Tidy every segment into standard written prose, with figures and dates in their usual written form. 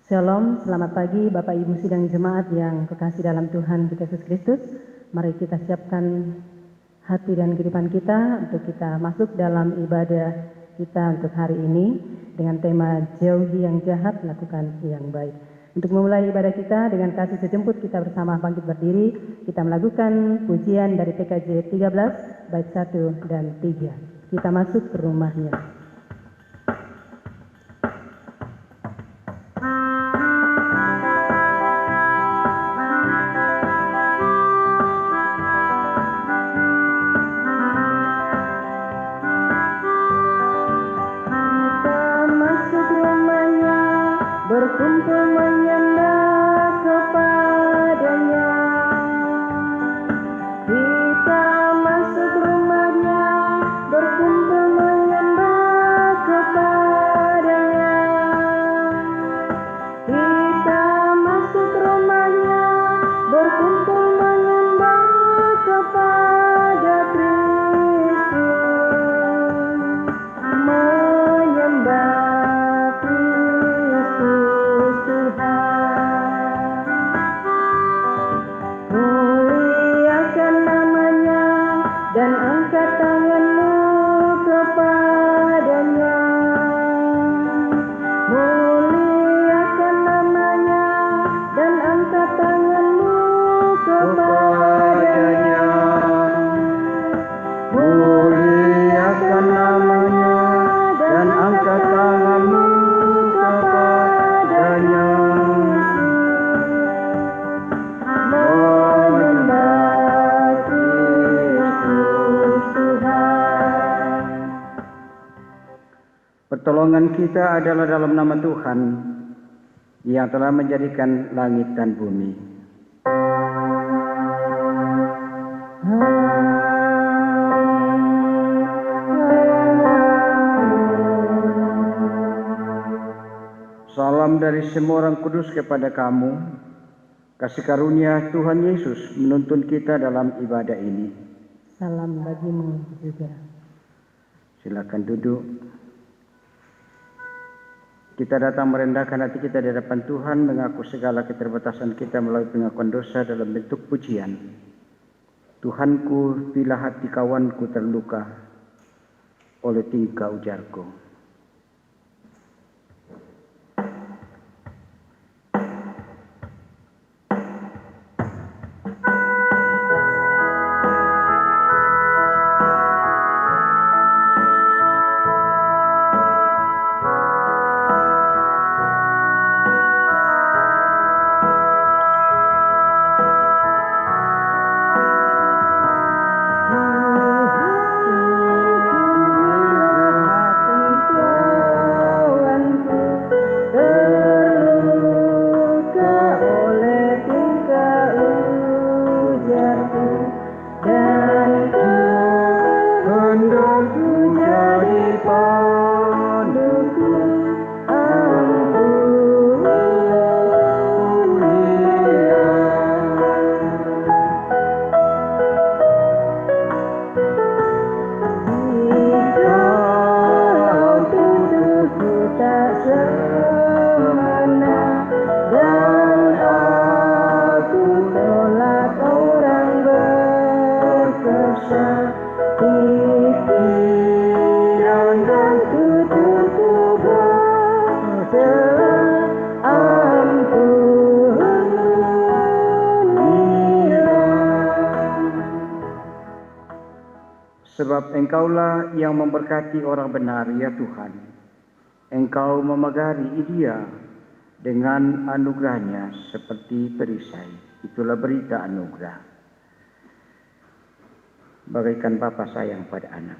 Shalom, selamat pagi Bapak Ibu sidang jemaat yang kekasih dalam Tuhan kita Yesus Kristus. Mari kita siapkan hati dan kehidupan kita untuk kita masuk dalam ibadah kita untuk hari ini dengan tema jauhi yang jahat, lakukan yang baik. Untuk memulai ibadah kita dengan kasih sejemput kita bersama bangkit berdiri, kita melakukan pujian dari PKJ 13 bait 1 dan 3. Kita masuk ke rumahnya. Berkumpul menyembah kepadanya, kita masuk rumahnya, berkumpul menyembah kepadanya, kita masuk rumahnya, berkumpul menyembah kepada Kristus, menyembah dan angkat tanganmu kepadanya, muliakan namanya, dan angkat tanganmu kepadanya, muliakan namanya, dan angkat tanganmu kepadanya. Pertolongan kita adalah dalam nama Tuhan yang telah menjadikan langit dan bumi. Salam dari semua orang kudus kepada kamu. Kasih karunia Tuhan Yesus menuntun kita dalam ibadah ini. Salam bagimu juga. Silakan duduk. Kita datang merendahkan hati kita di hadapan Tuhan, mengaku segala keterbatasan kita melalui pengakuan dosa dalam bentuk pujian. Tuhanku, bila hati kawanku terluka oleh tingkah ujarku. Sebab Engkaulah yang memberkati orang benar, ya Tuhan. Engkau memagari dia dengan anugerahnya seperti perisai. Itulah berita anugerah. Bagaikan bapa sayang pada anak.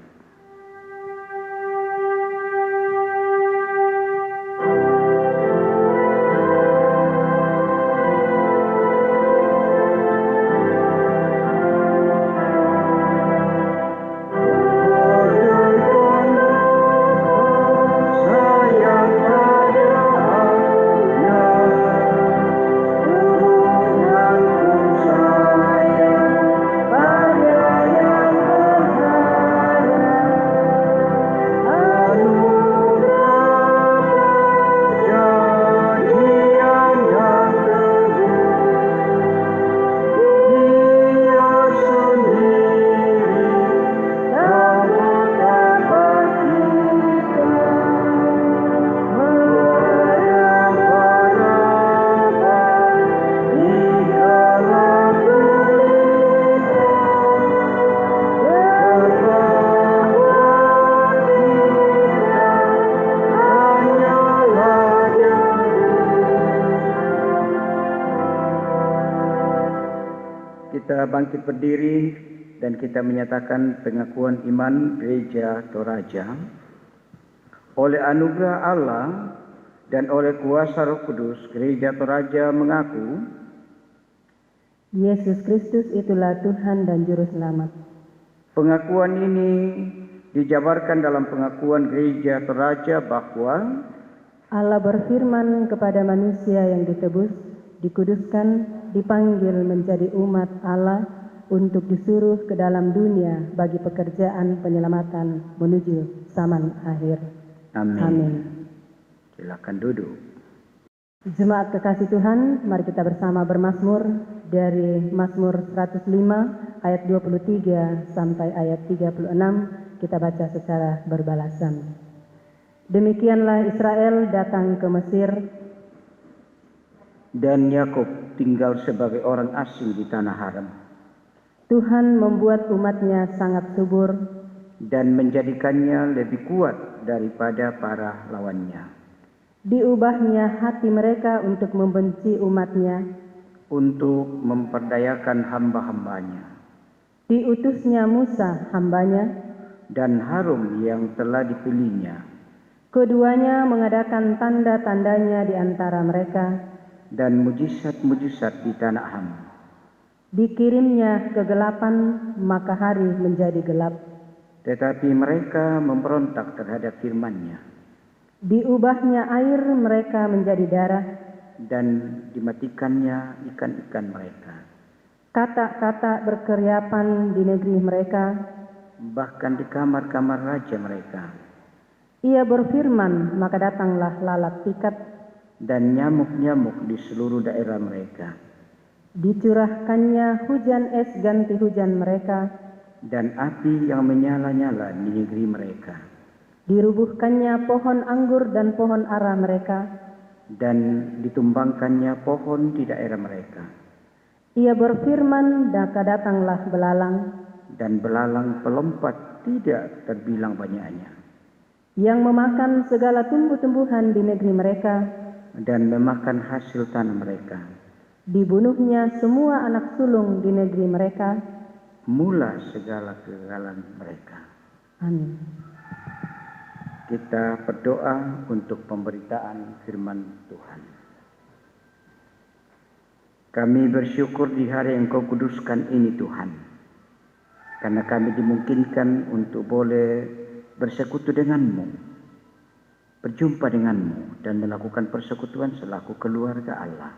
bangkit berdiri dan kita menyatakan pengakuan iman Gereja Toraja. Oleh anugerah Allah dan oleh kuasa Roh Kudus, Gereja Toraja mengaku Yesus Kristus itulah Tuhan dan Juru Selamat. Pengakuan ini dijabarkan dalam pengakuan Gereja Toraja bahwa Allah berfirman kepada manusia yang ditebus, dikuduskan, dipanggil menjadi umat Allah untuk disuruh ke dalam dunia bagi pekerjaan penyelamatan menuju zaman akhir. Amin. Amin. Silakan duduk. Jemaat kekasih Tuhan, mari kita bersama bermazmur dari Mazmur 105 ayat 23 sampai ayat 36, kita baca secara berbalasan. Demikianlah Israel datang ke Mesir, dan Yakub tinggal sebagai orang asing di tanah haram, Tuhan membuat umatnya sangat subur, dan menjadikannya lebih kuat daripada para lawannya. diubahnya hati mereka untuk membenci umatnya, Untuk memperdayakan hamba-hambanya, diutusnya Musa hambanya, dan Harun yang telah dipilihnya, keduanya mengadakan tanda-tandanya di antara mereka, dan mujizat-mujizat di tanah Ham. dikirimnya kegelapan, maka hari menjadi gelap. Tetapi mereka memberontak terhadap firman-Nya, Diubahnya air mereka menjadi darah, dan dimatikannya ikan-ikan mereka. katak-katak berkeriapan di negeri mereka. Bahkan di kamar-kamar raja mereka, Ia berfirman, maka datanglah lalat pikat, dan nyamuk-nyamuk di seluruh daerah mereka, dicurahkannya hujan es ganti hujan mereka, dan api yang menyala-nyala di negeri mereka, dirubuhkannya pohon anggur dan pohon ara mereka. dan ditumbangkannya pohon di daerah mereka, Ia berfirman, maka datanglah belalang, dan belalang pelompat tidak terbilang banyaknya, yang memakan segala tumbuh-tumbuhan di negeri mereka. dan memakan hasil tanah mereka. Dibunuhnya semua anak sulung di negeri mereka. Mula segala kegagalan mereka. Amin. Kita berdoa untuk pemberitaan firman Tuhan. Kami bersyukur di hari yang Kau kuduskan ini Tuhan, karena kami dimungkinkan untuk boleh bersekutu denganmu, berjumpa denganmu, dan melakukan persekutuan selaku keluarga Allah.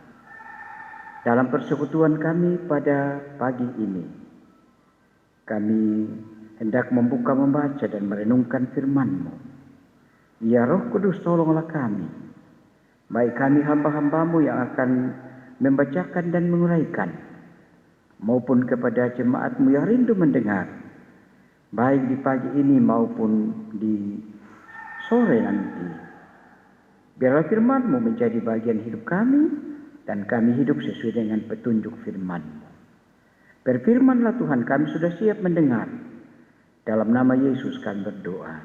Dalam persekutuan kami pada pagi ini, kami hendak membaca dan merenungkan firman-Mu. Ya Roh Kudus, tolonglah kami, baik kami hamba-hamba-Mu yang akan membacakan dan menguraikan, maupun kepada jemaat-Mu yang rindu mendengar, baik di pagi ini maupun di sore nanti. Biarlah firman-Mu menjadi bagian hidup kami, dan kami hidup sesuai dengan petunjuk firman-Mu. Berfirmanlah Tuhan, kami sudah siap mendengar. Dalam nama Yesus kami berdoa.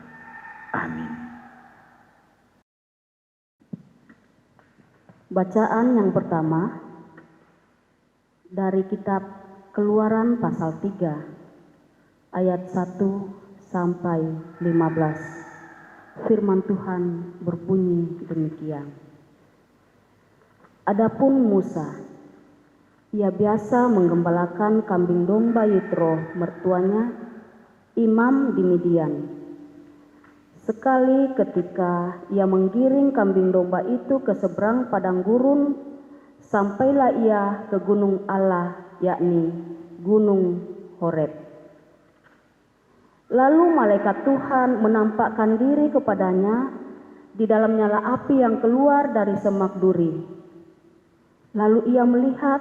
Amin. Bacaan yang pertama dari kitab Keluaran pasal 3 ayat 1 sampai 15. Firman Tuhan berbunyi demikian. Adapun Musa, ia biasa menggembalakan kambing domba Yitro mertuanya, imam di Midian. Sekali ketika ia menggiring kambing domba itu ke seberang padang gurun, sampailah ia ke gunung Allah, yakni Gunung Horeb. Lalu malaikat Tuhan menampakkan diri kepadanya, di dalamnya nyala api yang keluar dari semak duri. Lalu ia melihat,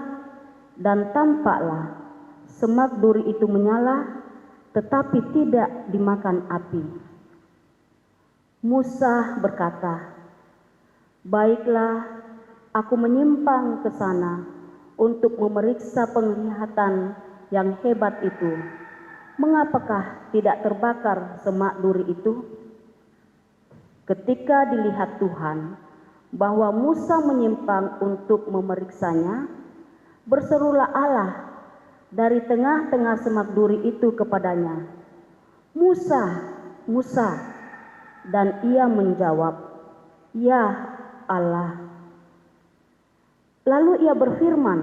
dan tampaklah semak duri itu menyala, tetapi tidak dimakan api. Musa berkata, "Baiklah, aku menyimpang ke sana untuk memeriksa penglihatan yang hebat itu. Mengapakah tidak terbakar semak duri itu?" Ketika dilihat Tuhan bahwa Musa menyimpang untuk memeriksanya, berserulah Allah, dari tengah-tengah semak duri itu kepadanya, "Musa, Musa." Dan ia menjawab, "Ya Allah." Lalu ia berfirman,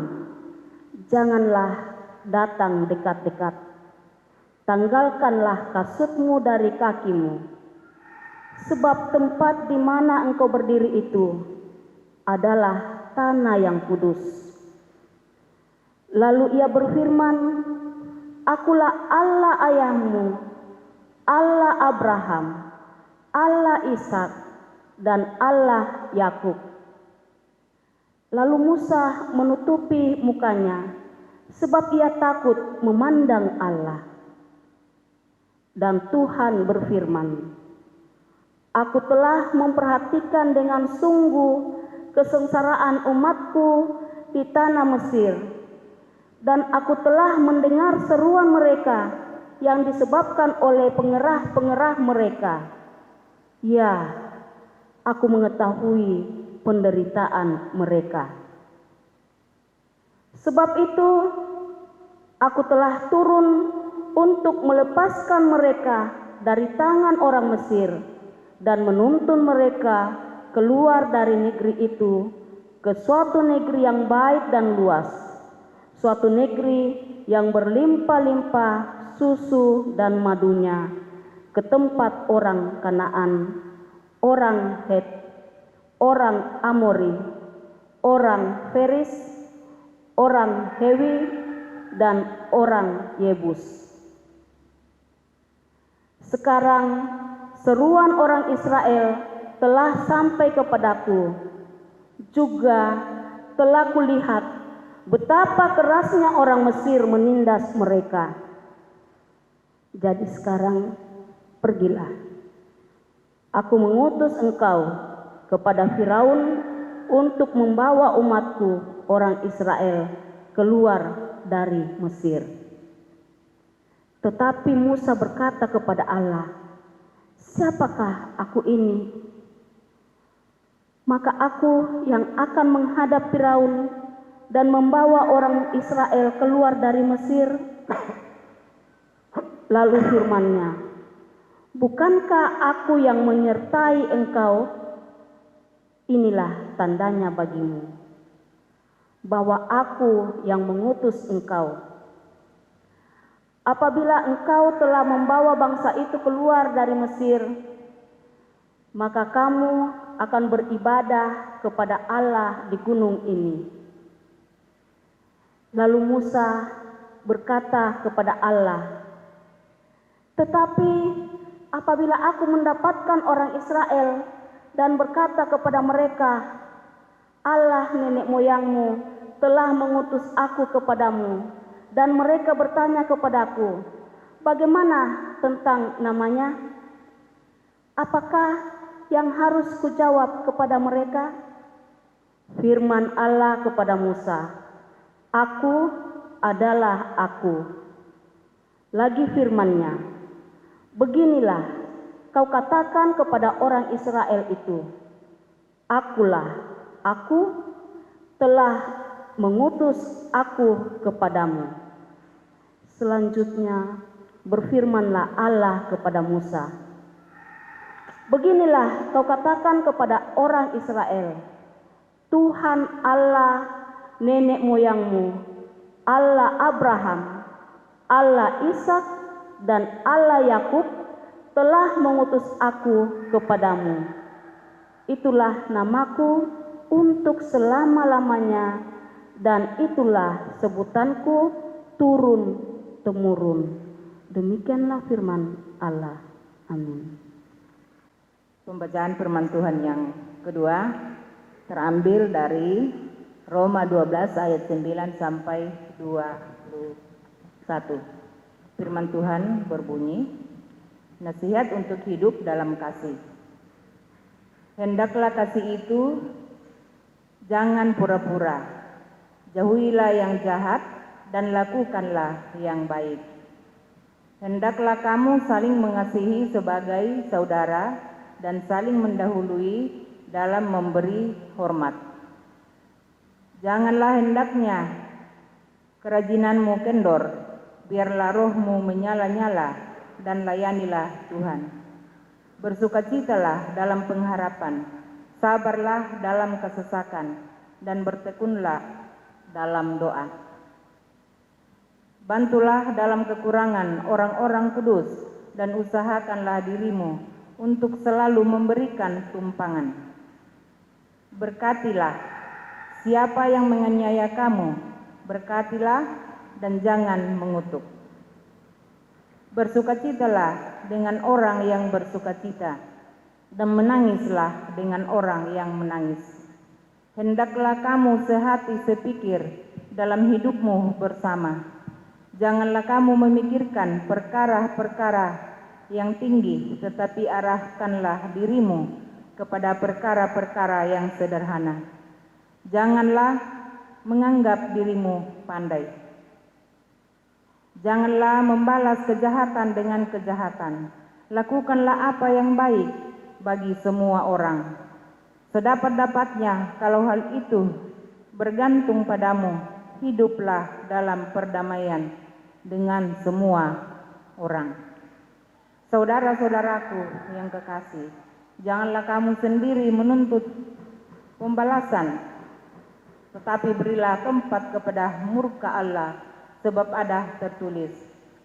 "Janganlah datang dekat-dekat. Tanggalkanlah kasutmu dari kakimu, sebab tempat di mana engkau berdiri itu adalah tanah yang kudus." Lalu ia berfirman, "Akulah Allah ayahmu, Allah Abraham, Allah Ishak, dan Allah Yakub." Lalu Musa menutupi mukanya, sebab ia takut memandang Allah. Dan Tuhan berfirman, "Aku telah memperhatikan dengan sungguh kesengsaraan umatku di tanah Mesir, dan aku telah mendengar seruan mereka yang disebabkan oleh pengerah-pengerah mereka. Ya, aku mengetahui penderitaan mereka. Sebab itu, aku telah turun untuk melepaskan mereka dari tangan orang Mesir dan menuntun mereka keluar dari negeri itu ke suatu negeri yang baik dan luas, suatu negeri yang berlimpah-limpah susu dan madunya, ke tempat orang Kanaan, orang Het, orang Amori, orang Feris, orang Hewi, dan orang Yebus. Sekarang seruan orang Israel telah sampai kepadaku, juga telah kulihat betapa kerasnya orang Mesir menindas mereka. Jadi sekarang pergilah, aku mengutus engkau kepada Firaun untuk membawa umatku orang Israel keluar dari Mesir." Tetapi Musa berkata kepada Allah, "Siapakah aku ini? Maka aku yang akan menghadap Firaun dan membawa orang Israel keluar dari Mesir?" Lalu firman-Nya, "Bukankah aku yang menyertai engkau? Inilah tandanya bagimu, bahwa aku yang mengutus engkau. Apabila engkau telah membawa bangsa itu keluar dari Mesir, maka kamu akan beribadah kepada Allah di gunung ini." Lalu Musa berkata kepada Allah, "Tetapi apabila aku mendapatkan orang Israel dan berkata kepada mereka, 'Allah nenek moyangmu telah mengutus aku kepadamu,' dan mereka bertanya kepadaku, 'Bagaimana tentang namanya?' Apakah yang harus kujawab kepada mereka?" Firman Allah kepada Musa, "Aku adalah Aku." Lagi firman-Nya, "Beginilah kau katakan kepada orang Israel itu, Akulah Aku, telah mengutus Aku kepadamu." Selanjutnya berfirmanlah Allah kepada Musa, "Beginilah kau katakan kepada orang Israel, Tuhan Allah nenek moyangmu, Allah Abraham, Allah Ishak, dan Allah Yakub telah mengutus Aku kepadamu. Itulah namaku untuk selama-lamanya, dan itulah sebutanku turun-temurun." Demikianlah firman Allah. Amin. Pembacaan firman Tuhan yang kedua terambil dari Roma 12 ayat 9 sampai 21. Firman Tuhan berbunyi, "Nasihat untuk hidup dalam kasih. Hendaklah kasih itu jangan pura-pura. Jauhilah yang jahat dan lakukanlah yang baik. Hendaklah kamu saling mengasihi sebagai saudara dan saling mendahului dalam memberi hormat. Janganlah hendaknya kerajinanmu kendor, biarlah rohmu menyala-nyala, dan layanilah Tuhan. Bersukacitalah dalam pengharapan, sabarlah dalam kesesakan, dan bertekunlah dalam doa. Bantulah dalam kekurangan orang-orang kudus, dan usahakanlah dirimu untuk selalu memberikan tumpangan. Berkatilah siapa yang menganiaya kamu, berkatilah dan jangan mengutuk. Bersukacitalah dengan orang yang bersukacita, dan menangislah dengan orang yang menangis. Hendaklah kamu sehati sepikir dalam hidupmu bersama. Janganlah kamu memikirkan perkara-perkara yang tinggi, tetapi arahkanlah dirimu kepada perkara-perkara yang sederhana. Janganlah menganggap dirimu pandai. Janganlah membalas kejahatan dengan kejahatan. Lakukanlah apa yang baik bagi semua orang. Sedapat-dapatnya, kalau hal itu bergantung padamu, hiduplah dalam perdamaian dengan semua orang. Saudara-saudaraku yang kekasih, janganlah kamu sendiri menuntut pembalasan, tetapi berilah tempat kepada murka Allah, sebab ada tertulis,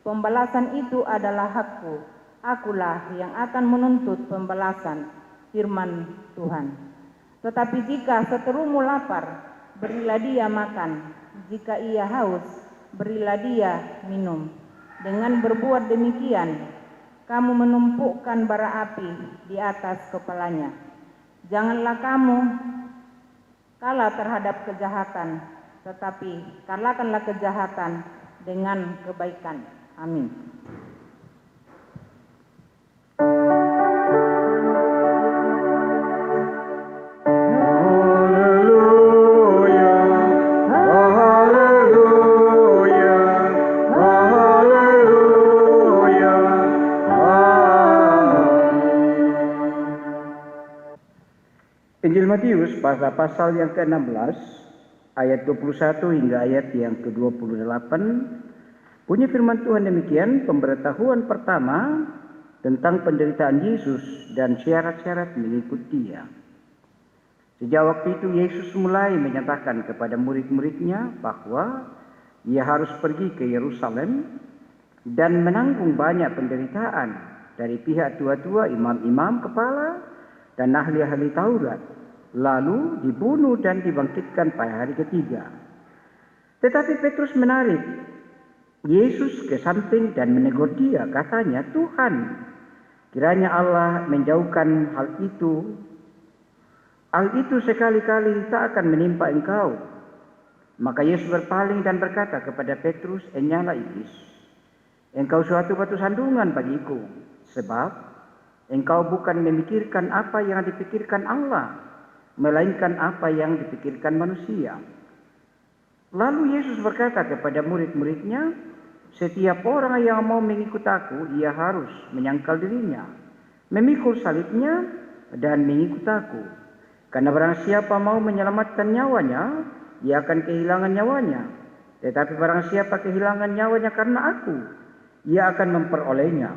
pembalasan itu adalah hakku, akulah yang akan menuntut pembalasan, firman Tuhan. Tetapi jika seterumu lapar, berilah dia makan, jika ia haus, berilah dia minum. Dengan berbuat demikian, kamu menumpukkan bara api di atas kepalanya. Janganlah kamu kalah terhadap kejahatan, tetapi kalahkanlah kejahatan dengan kebaikan. Amin. Injil Matius pasal yang ke-16 ayat 21 hingga ayat yang ke-28 bunyi firman Tuhan demikian, pemberitahuan pertama tentang penderitaan Yesus dan syarat-syarat mengikut Dia. Sejak waktu itu Yesus mulai menyatakan kepada murid-muridnya bahwa Ia harus pergi ke Yerusalem dan menanggung banyak penderitaan dari pihak tua-tua, imam-imam kepala dan ahli-ahli Taurat, lalu dibunuh dan dibangkitkan pada hari ketiga. Tetapi Petrus menarik Yesus ke samping dan menegur dia, katanya, Tuhan, kiranya Allah menjauhkan hal itu. Hal itu sekali-kali tak akan menimpa engkau. Maka Yesus berpaling dan berkata kepada Petrus, enyahlah iblis, engkau suatu batu sandungan bagiku, sebab engkau bukan memikirkan apa yang dipikirkan Allah, melainkan apa yang dipikirkan manusia. Lalu Yesus berkata kepada murid-muridnya, setiap orang yang mau mengikut aku, ia harus menyangkal dirinya, memikul salibnya, dan mengikut aku. Karena barang siapa mau menyelamatkan nyawanya, ia akan kehilangan nyawanya. Tetapi barang siapa kehilangan nyawanya karena aku, ia akan memperolehnya.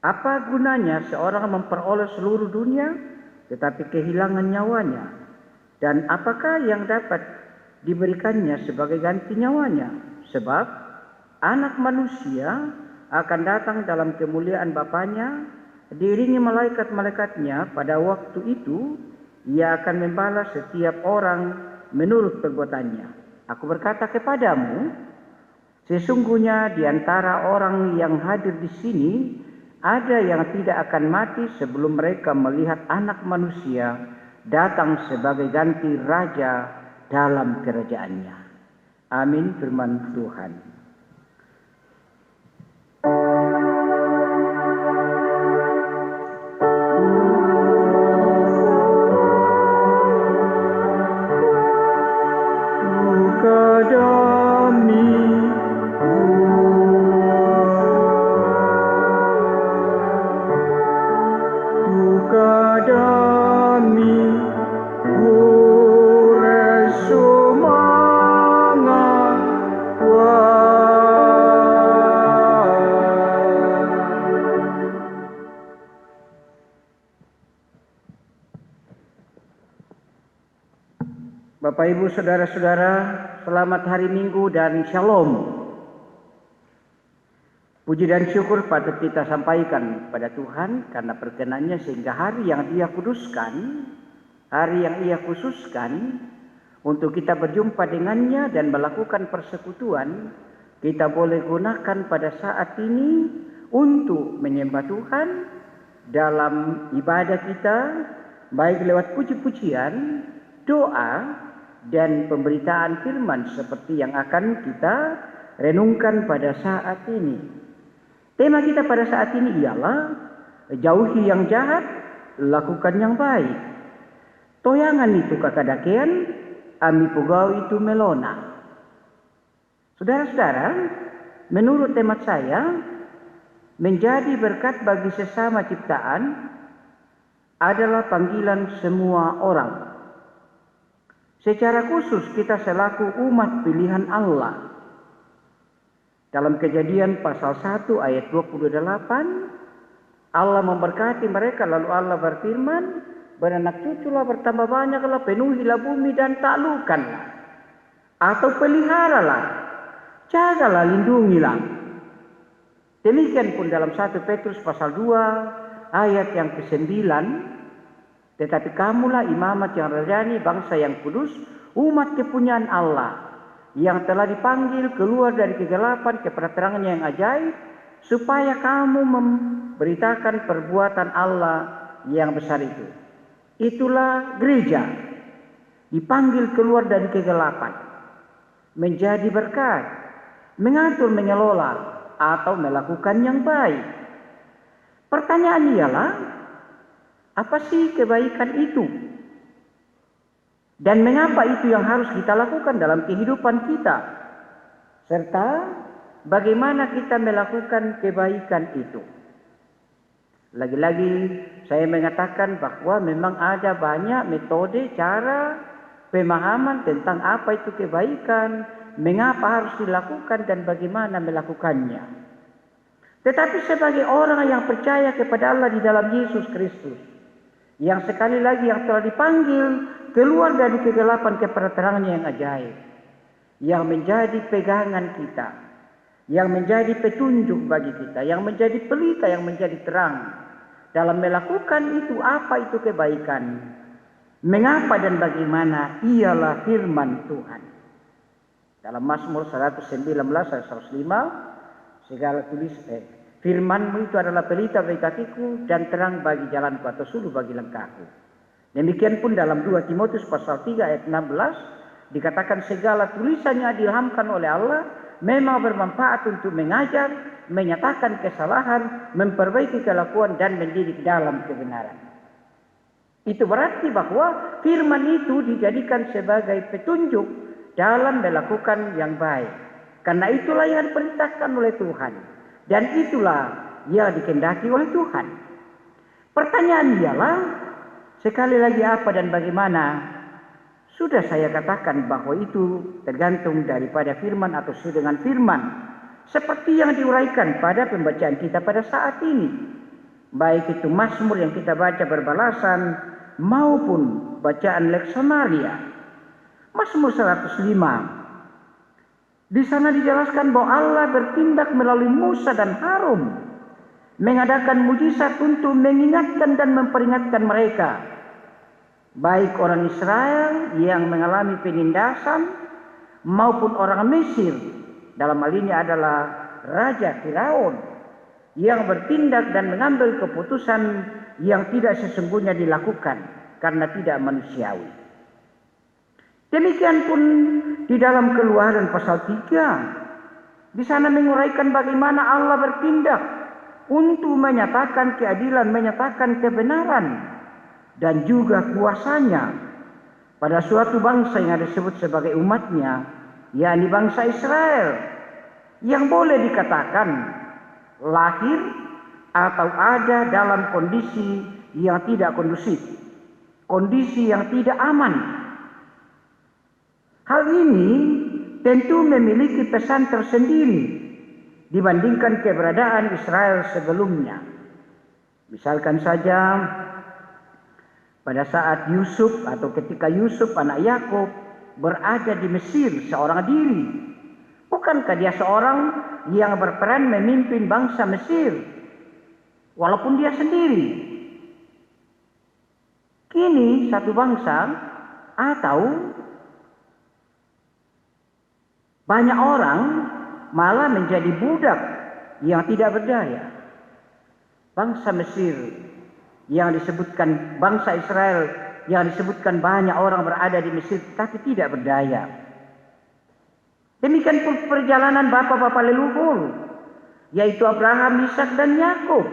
Apa gunanya seorang memperoleh seluruh dunia, tetapi kehilangan nyawanya? Dan apakah yang dapat diberikannya sebagai ganti nyawanya? Sebab anak manusia akan datang dalam kemuliaan Bapanya, diiringi malaikat-malaikatnya. Pada waktu itu, ia akan membalas setiap orang menurut perbuatannya. Aku berkata kepadamu, sesungguhnya di antara orang yang hadir di sini, ada yang tidak akan mati sebelum mereka melihat Anak Manusia datang sebagai ganti Raja dalam kerajaannya. Amin, firman Tuhan. Bapak, Ibu, Saudara-saudara, selamat hari Minggu dan Shalom. Puji dan syukur patut kita sampaikan pada Tuhan karena perkenannya sehingga hari yang Dia kuduskan, hari yang Ia khususkan untuk kita berjumpa dengannya dan melakukan persekutuan, kita boleh gunakan pada saat ini untuk menyembah Tuhan dalam ibadah kita, baik lewat puji-pujian, doa, dan pemberitaan firman seperti yang akan kita renungkan pada saat ini. Tema kita pada saat ini ialah jauhi yang jahat, lakukan yang baik. Toyangan itu kakadakean, ami pugau itu melona. Saudara-saudara, menurut temat saya, menjadi berkat bagi sesama ciptaan adalah panggilan semua orang. Secara khusus kita selaku umat pilihan Allah. Dalam Kejadian pasal 1 ayat 28, Allah memberkati mereka lalu Allah berfirman, beranak cuculah, bertambah banyaklah, penuhilah bumi dan taklukkanlah. Atau peliharalah, jagalah, lindungilah. Demikian pun dalam 1 Petrus pasal 2 ayat yang ke-9, tetapi kamulah imamat yang rajani, bangsa yang kudus, umat kepunyaan Allah, yang telah dipanggil keluar dari kegelapan kepada terang-Nya yang ajaib, supaya kamu memberitakan perbuatan Allah yang besar itu. Itulah gereja, dipanggil keluar dari kegelapan, menjadi berkat, mengatur, mengelola, atau melakukan yang baik. Pertanyaan ialah, apa sih kebaikan itu? Dan mengapa itu yang harus kita lakukan dalam kehidupan kita? Serta bagaimana kita melakukan kebaikan itu? Lagi-lagi saya mengatakan bahwa memang ada banyak metode, cara, pemahaman tentang apa itu kebaikan, mengapa harus dilakukan dan bagaimana melakukannya. Tetapi sebagai orang yang percaya kepada Allah di dalam Yesus Kristus, yang sekali lagi yang telah dipanggil keluar dari kegelapan kepada terang-Nya yang ajaib, yang menjadi pegangan kita, yang menjadi petunjuk bagi kita, yang menjadi pelita, yang menjadi terang dalam melakukan itu. Apa itu kebaikan? Mengapa dan bagaimana? Ialah firman Tuhan. Dalam Mazmur 119 ayat 105, segala firman-Mu itu adalah pelita bagi kakiku dan terang bagi jalanku, atau suluh bagi langkahku. Demikian pun dalam 2 Timotius pasal 3 ayat 16 dikatakan segala tulisannya diilhamkan oleh Allah, memang bermanfaat untuk mengajar, menyatakan kesalahan, memperbaiki kelakuan dan mendidik dalam kebenaran. Itu berarti bahwa firman itu dijadikan sebagai petunjuk dalam melakukan yang baik. Karena itulah yang diperintahkan oleh Tuhan. Dan itulah yang dikehendaki oleh Tuhan. Pertanyaan ialah, sekali lagi apa dan bagaimana? Sudah saya katakan bahwa itu tergantung daripada firman atau sesuai dengan firman. Seperti yang diuraikan pada pembacaan kita pada saat ini. Baik itu Mazmur yang kita baca berbalasan maupun bacaan Lex Samaria. Mazmur 105. Di sana dijelaskan bahwa Allah bertindak melalui Musa dan Harun, mengadakan mujizat untuk mengingatkan dan memperingatkan mereka, baik orang Israel yang mengalami penindasan maupun orang Mesir. Dalam hal ini adalah Raja Firaun yang bertindak dan mengambil keputusan yang tidak sesungguhnya dilakukan karena tidak manusiawi. Demikian pun di dalam Keluaran pasal 3, di sana menguraikan bagaimana Allah bertindak untuk menyatakan keadilan, menyatakan kebenaran, dan juga kuasanya pada suatu bangsa yang disebut sebagai umatnya, yakni bangsa Israel, yang boleh dikatakan lahir atau ada dalam kondisi yang tidak kondusif, kondisi yang tidak aman. Hal ini tentu memiliki pesan tersendiri dibandingkan keberadaan Israel sebelumnya. Misalkan saja pada saat Yusuf atau ketika Yusuf anak Yakub berada di Mesir seorang diri? Bukankah dia seorang yang berperan memimpin bangsa Mesir, walaupun dia sendiri? Kini satu bangsa atau banyak orang malah menjadi budak yang tidak berdaya. Bangsa Mesir yang disebutkan, bangsa Israel yang disebutkan banyak orang berada di Mesir tapi tidak berdaya. Demikian pun perjalanan bapak-bapak leluhur, yaitu Abraham, Ishak dan Yakub,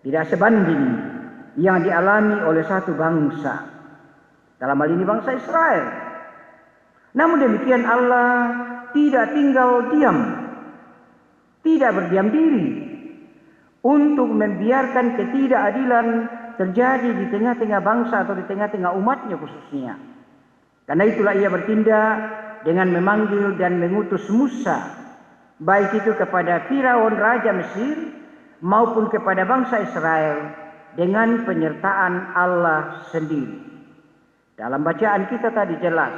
tidak sebanding yang dialami oleh satu bangsa, dalam hal ini bangsa Israel. Namun demikian Allah tidak tinggal diam, tidak berdiam diri untuk membiarkan ketidakadilan terjadi di tengah-tengah bangsa atau di tengah-tengah umatnya khususnya. Karena itulah ia bertindak dengan memanggil dan mengutus Musa, baik itu kepada Firaun raja Mesir maupun kepada bangsa Israel, dengan penyertaan Allah sendiri. Dalam bacaan kita tadi jelas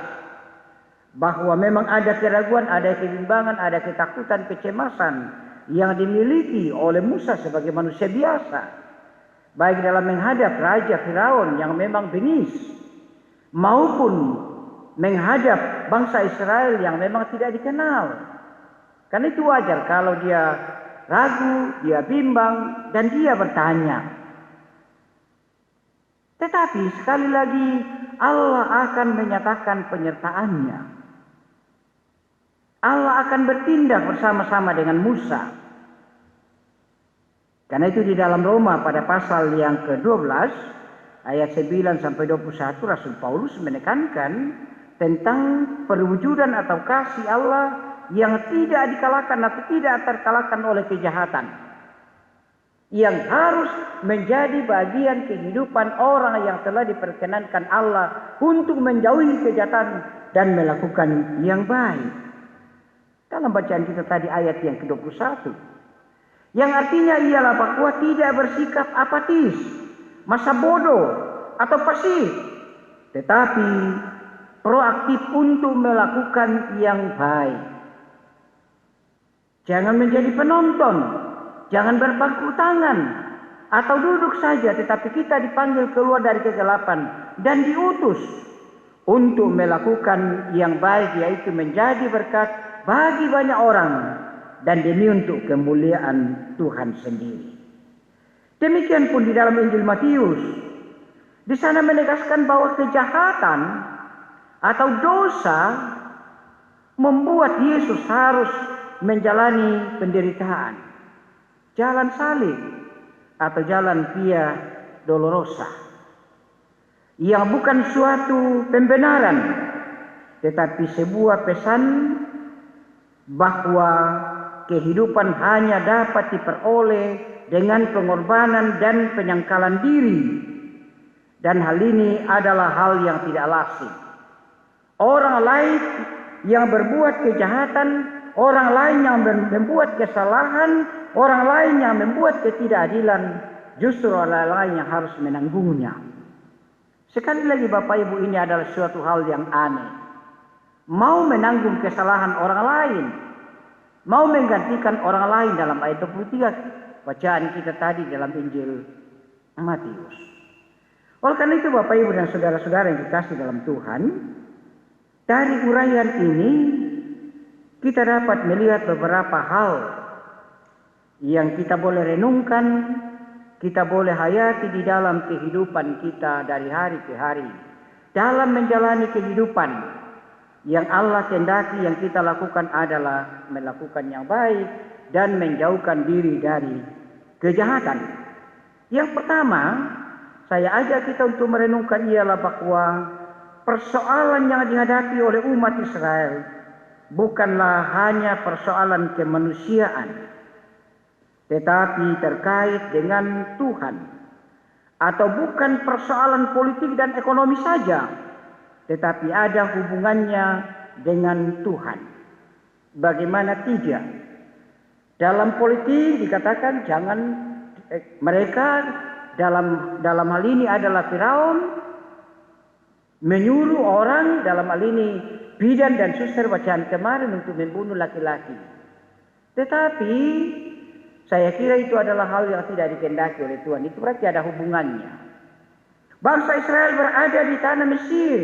bahwa memang ada keraguan, ada kebimbangan, ada ketakutan, kecemasan yang dimiliki oleh Musa sebagai manusia biasa, baik dalam menghadap raja Firaun yang memang bengis, maupun menghadap bangsa Israel yang memang tidak dikenal. Karena itu wajar kalau dia ragu, dia bimbang, dan dia bertanya. Tetapi sekali lagi Allah akan menyatakan penyertaannya. Allah akan bertindak bersama-sama dengan Musa. Karena itu di dalam Roma pada pasal yang ke-12 ayat 9 sampai 21 Rasul Paulus menekankan tentang perwujudan atau kasih Allah yang tidak dikalahkan atau tidak terkalahkan oleh kejahatan, yang harus menjadi bagian kehidupan orang yang telah diperkenankan Allah untuk menjauhi kejahatan dan melakukan yang baik. Dalam bacaan kita tadi ayat yang ke-21, yang artinya ialah bahwa tidak bersikap apatis, masa bodoh atau pasif, tetapi proaktif untuk melakukan yang baik. Jangan menjadi penonton, jangan berpangku tangan atau duduk saja, tetapi kita dipanggil keluar dari kegelapan dan diutus untuk melakukan yang baik, yaitu menjadi berkat bagi banyak orang dan demi untuk kemuliaan Tuhan sendiri. Demikian pun di dalam Injil Matius, di sana menegaskan bahwa kejahatan atau dosa membuat Yesus harus menjalani penderitaan, jalan salib atau jalan Via Dolorosa, yang bukan suatu pembenaran tetapi sebuah pesan bahwa kehidupan hanya dapat diperoleh dengan pengorbanan dan penyangkalan diri, dan hal ini adalah hal yang tidak lazim. Orang lain yang berbuat kejahatan, orang lain yang membuat kesalahan, orang lain yang membuat ketidakadilan, justru orang lain yang harus menanggungnya. Sekali lagi Bapak Ibu, ini adalah suatu hal yang aneh. Mau menanggung kesalahan orang lain, mau menggantikan orang lain dalam ayat 23 bacaan kita tadi dalam Injil Matius. Oleh karena itu Bapak Ibu dan saudara-saudara yang dikasih dalam Tuhan, dari uraian ini kita dapat melihat beberapa hal yang kita boleh renungkan, kita boleh hayati di dalam kehidupan kita dari hari ke hari, dalam menjalani kehidupan yang Allah kehendaki. Yang kita lakukan adalah melakukan yang baik dan menjauhkan diri dari kejahatan. Yang pertama, saya ajak kita untuk merenungkan ialah bahwa persoalan yang dihadapi oleh umat Israel bukanlah hanya persoalan kemanusiaan, tetapi terkait dengan Tuhan, atau bukan persoalan politik dan ekonomi saja, tetapi ada hubungannya dengan Tuhan. Bagaimana tidak? Dalam politik dikatakan jangan mereka dalam hal ini adalah Firaun, menyuruh orang, dalam hal ini bidan dan suster bacaan kemarin, untuk membunuh laki-laki. Tetapi saya kira itu adalah hal yang tidak dikehendaki oleh Tuhan. Itu berarti ada hubungannya. Bangsa Israel berada di tanah Mesir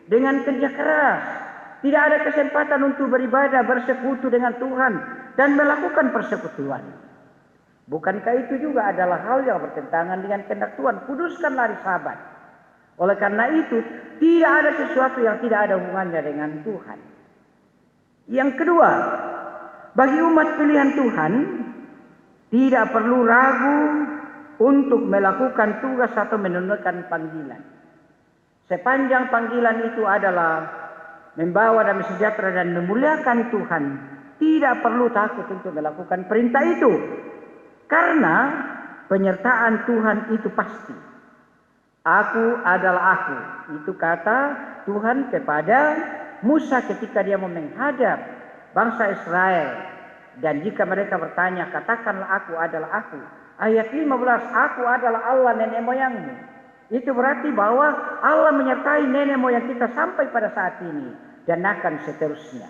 dengan kerja keras. Tidak ada kesempatan untuk beribadah, bersekutu dengan Tuhan dan melakukan persekutuan. Bukankah itu juga adalah hal yang bertentangan dengan kehendak Tuhan? Kuduskan hari Sabat. Oleh karena itu, tidak ada sesuatu yang tidak ada hubungannya dengan Tuhan. Yang kedua, bagi umat pilihan Tuhan, tidak perlu ragu untuk melakukan tugas atau menunaikan panggilan. Sepanjang panggilan itu adalah membawa damai sejahtera dan memuliakan Tuhan, tidak perlu takut untuk melakukan perintah itu. Karena penyertaan Tuhan itu pasti. Aku adalah aku. Itu kata Tuhan kepada Musa ketika dia mau menghadap bangsa Israel. Dan jika mereka bertanya, katakanlah aku adalah aku. Ayat 15, aku adalah Allah nenek moyangmu. Itu berarti bahwa Allah menyertai nenek moyang kita sampai pada saat ini. Dan akan seterusnya.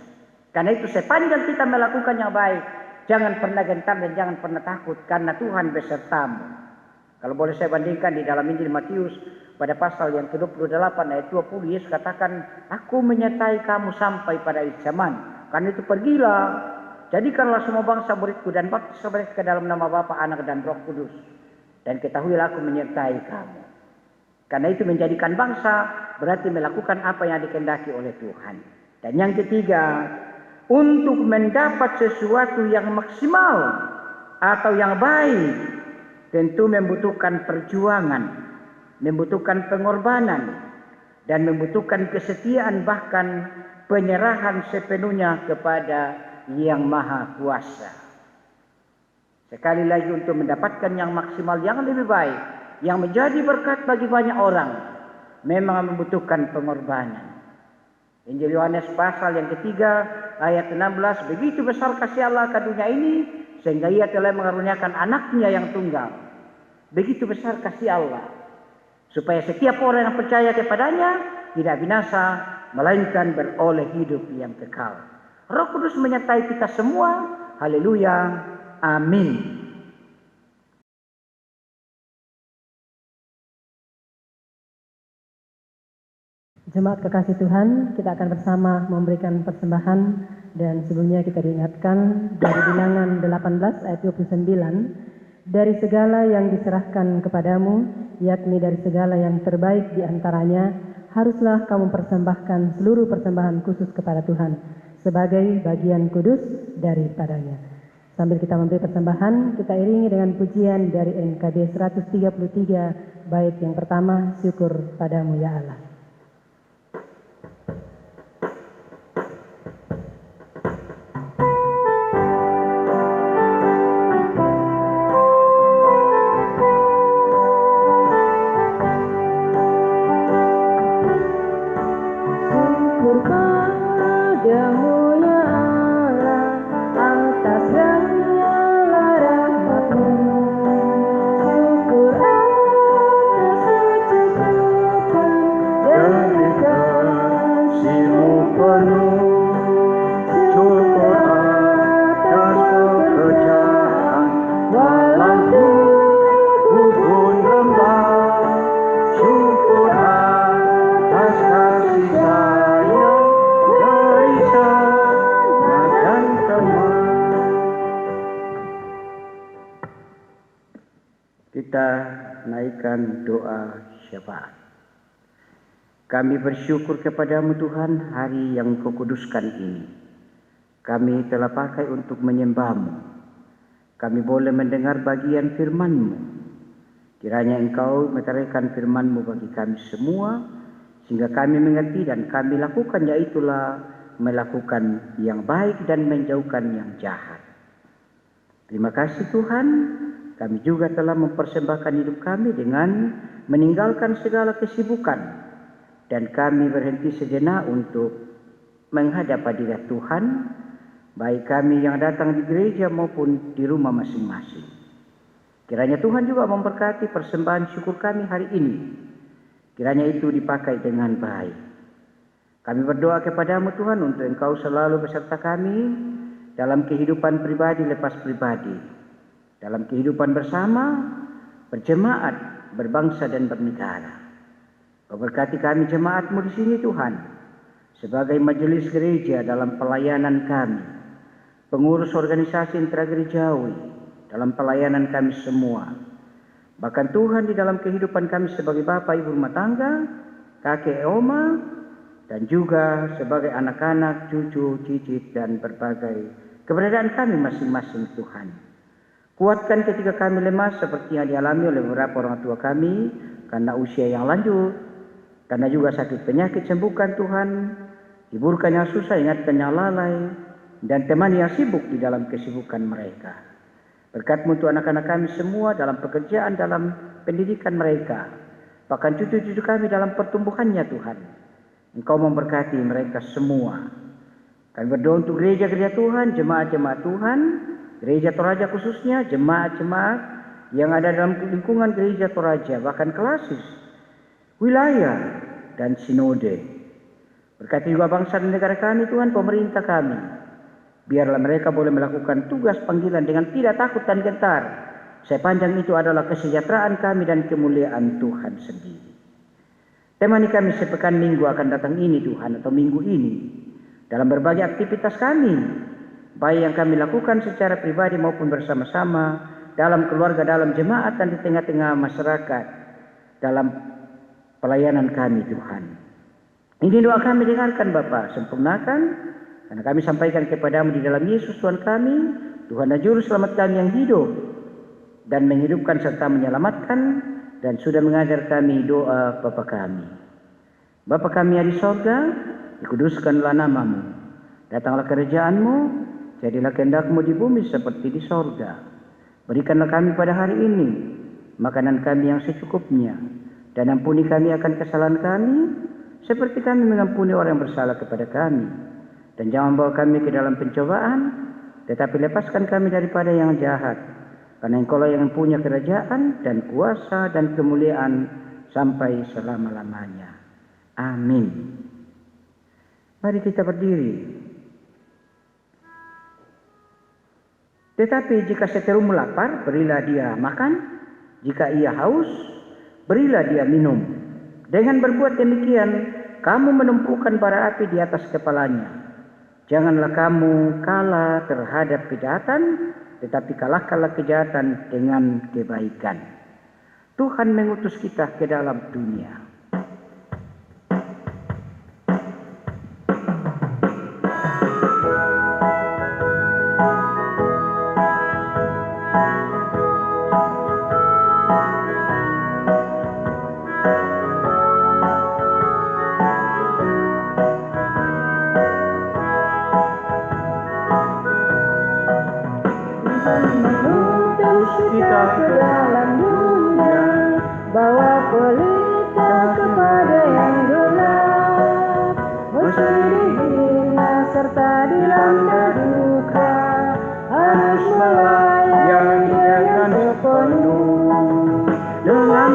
Karena itu sepanjang kita melakukan yang baik, jangan pernah gentar dan jangan pernah takut. Karena Tuhan besertamu. Kalau boleh saya bandingkan di dalam Injil Matius pada pasal yang ke-28 ayat 20, Yesus katakan, aku menyertai kamu sampai pada akhir zaman. Karena itu pergilah, jadikanlah semua bangsa muridku dan baptis mereka ke dalam nama Bapa, Anak dan Roh Kudus. Dan ketahuilah aku menyertai kamu. Karena itu menjadikan bangsa berarti melakukan apa yang dikehendaki oleh Tuhan. Dan yang ketiga, untuk mendapat sesuatu yang maksimal atau yang baik, tentu membutuhkan perjuangan, membutuhkan pengorbanan, dan membutuhkan kesetiaan, bahkan penyerahan sepenuhnya kepada Yang Maha Kuasa. Sekali lagi, untuk mendapatkan yang maksimal, yang lebih baik, yang menjadi berkat bagi banyak orang, memang membutuhkan pengorbanan. Injil Yohanes pasal yang ketiga ayat 16, begitu besar kasih Allah ke dunia ini sehingga ia telah mengaruniakan anaknya yang tunggal. Begitu besar kasih Allah, supaya setiap orang yang percaya kepadanya tidak binasa, melainkan beroleh hidup yang kekal. Roh Kudus menyertai kita semua. Haleluya. Amin. Jemaat kekasih Tuhan, kita akan bersama memberikan persembahan, dan sebelumnya kita diingatkan dari Bilangan 18 ayat 29, dari segala yang diserahkan kepadamu, yakni dari segala yang terbaik di antaranya, haruslah kamu persembahkan seluruh persembahan khusus kepada Tuhan, sebagai bagian kudus daripadanya. Sambil kita memberi persembahan, kita iringi dengan pujian dari NKB 133, bait yang pertama, syukur padamu ya Allah. Kita naikkan doa syafaat. Kami bersyukur kepadamu Tuhan, hari yang Kau kuduskan ini. Kami telah pakai untuk menyembah-Mu. Kami boleh mendengar bagian firman-Mu. Kiranya Engkau meteraikan firman-Mu bagi kami semua, sehingga kami mengerti dan kami lakukan, yaitulah melakukan yang baik dan menjauhkan yang jahat. Terima kasih Tuhan. Kami juga telah mempersembahkan hidup kami dengan meninggalkan segala kesibukan. Dan kami berhenti sejenak untuk menghadap hadirat Tuhan, baik kami yang datang di gereja maupun di rumah masing-masing. Kiranya Tuhan juga memberkati persembahan syukur kami hari ini. Kiranya itu dipakai dengan baik. Kami berdoa kepadamu Tuhan untuk Engkau selalu beserta kami dalam kehidupan pribadi lepas pribadi, dalam kehidupan bersama, berjemaat, berbangsa dan bernegara. Kau berkati kami jemaat-Mu di sini Tuhan, sebagai majelis gereja dalam pelayanan kami, pengurus organisasi intragerejawi dalam pelayanan kami semua. Bahkan Tuhan di dalam kehidupan kami sebagai bapak ibu rumah tangga, kakek oma, dan juga sebagai anak-anak, cucu, cicit, dan berbagai keberadaan kami masing-masing Tuhan. Kuatkan ketika kami lemah seperti yang dialami oleh beberapa orang tua kami karena usia yang lanjut, karena juga sakit penyakit, sembuhkan Tuhan. Hiburkan yang susah, ingatkan yang lalai, dan temani yang sibuk di dalam kesibukan mereka. Berkat-Mu untuk anak-anak kami semua dalam pekerjaan, dalam pendidikan mereka, bahkan cucu-cucu kami dalam pertumbuhannya Tuhan. Engkau memberkati mereka semua. Kami berdoa untuk gereja-gereja Tuhan, jemaat-jemaat Tuhan, gereja Toraja khususnya, jemaat-jemaat yang ada dalam lingkungan gereja Toraja, bahkan klasis, wilayah, dan sinode. Berkati juga bangsa dan negara kami Tuhan, pemerintah kami. Biarlah mereka boleh melakukan tugas panggilan dengan tidak takut dan gentar. Sepanjang itu adalah kesejahteraan kami dan kemuliaan Tuhan sendiri. Temani kami sepekan minggu akan datang ini Tuhan, atau minggu ini, dalam berbagai aktivitas kami, baik yang kami lakukan secara pribadi maupun bersama-sama, dalam keluarga, dalam jemaat, dan di tengah-tengah masyarakat, dalam pelayanan kami Tuhan. Ini doa kami, dengarkan Bapa, sempurnakan, karena kami sampaikan kepadamu di dalam Yesus Tuhan kami, Tuhan dan Juru Selamat kami yang hidup dan menghidupkan serta menyelamatkan, dan sudah mengajar kami doa Bapa kami. Bapa kami yang di sorga, dikuduskanlah namamu. Datanglah kerajaan-Mu, jadilah kehendak-Mu di bumi seperti di sorga. Berikanlah kami pada hari ini makanan kami yang secukupnya, dan ampuni kami akan kesalahan kami, seperti kami mengampuni orang yang bersalah kepada kami. Dan jangan bawa kami ke dalam pencobaan, tetapi lepaskan kami daripada yang jahat. Karena Engkau-lah yang punya kerajaan dan kuasa dan kemuliaan sampai selama-lamanya. Amin. Mari kita berdiri. Tetapi jika seterumu lapar, berilah dia makan. Jika ia haus, berilah dia minum. Dengan berbuat demikian, kamu menumpukan bara api di atas kepalanya. Janganlah kamu kalah terhadap kejahatan, tetapi kalahkanlah kejahatan dengan kebaikan. Tuhan mengutus kita ke dalam dunia. Kita ke dalam dunia, bawa pelita kepada yang gelap, musuh dihina serta dilanda duka, harus melayani dengan sepenuh, dengan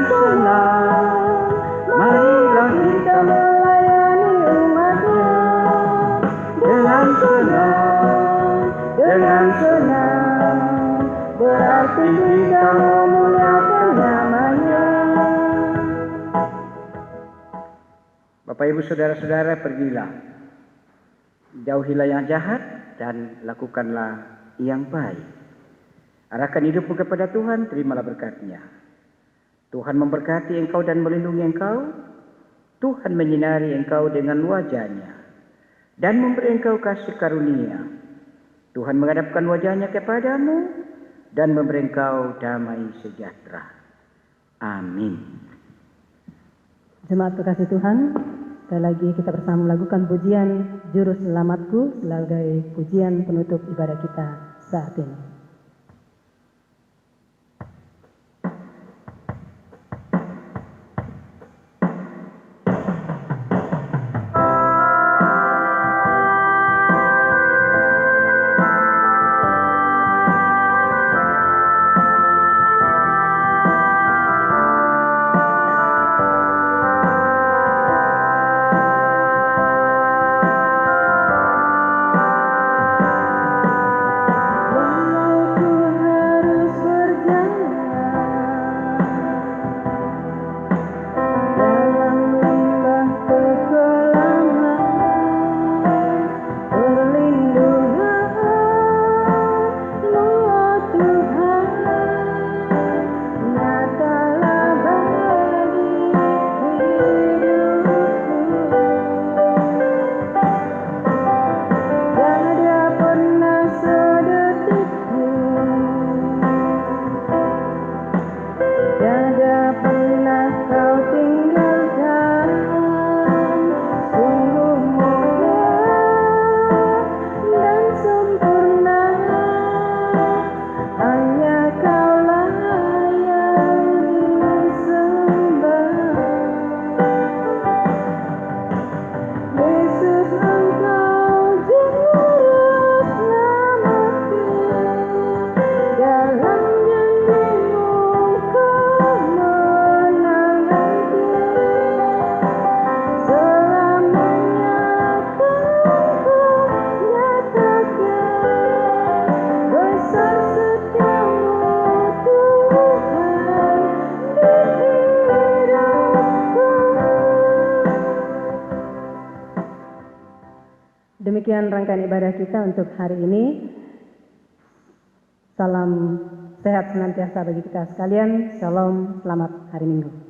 senang, marilah kita melayani umatnya, dengan senang, berarti kita memuliakan namanya. Bapak Ibu Saudara-saudara, pergilah, jauhilah yang jahat dan lakukanlah yang baik. Arahkan hidupmu kepada Tuhan, terimalah berkat-Nya. Tuhan memberkati engkau dan melindungi engkau. Tuhan menyinari engkau dengan wajah-Nya dan memberi engkau kasih karunia. Tuhan menghadapkan wajah-Nya kepadamu dan memberi engkau damai sejahtera. Amin. Jemaat kekasih Tuhan, sekali lagi kita bersama melakukan pujian Juru Selamatku sebagai pujian penutup ibadah kita saat ini. Demikian rangkaian ibadah kita untuk hari ini. Salam sehat senantiasa bagi kita sekalian. Shalom, selamat hari Minggu.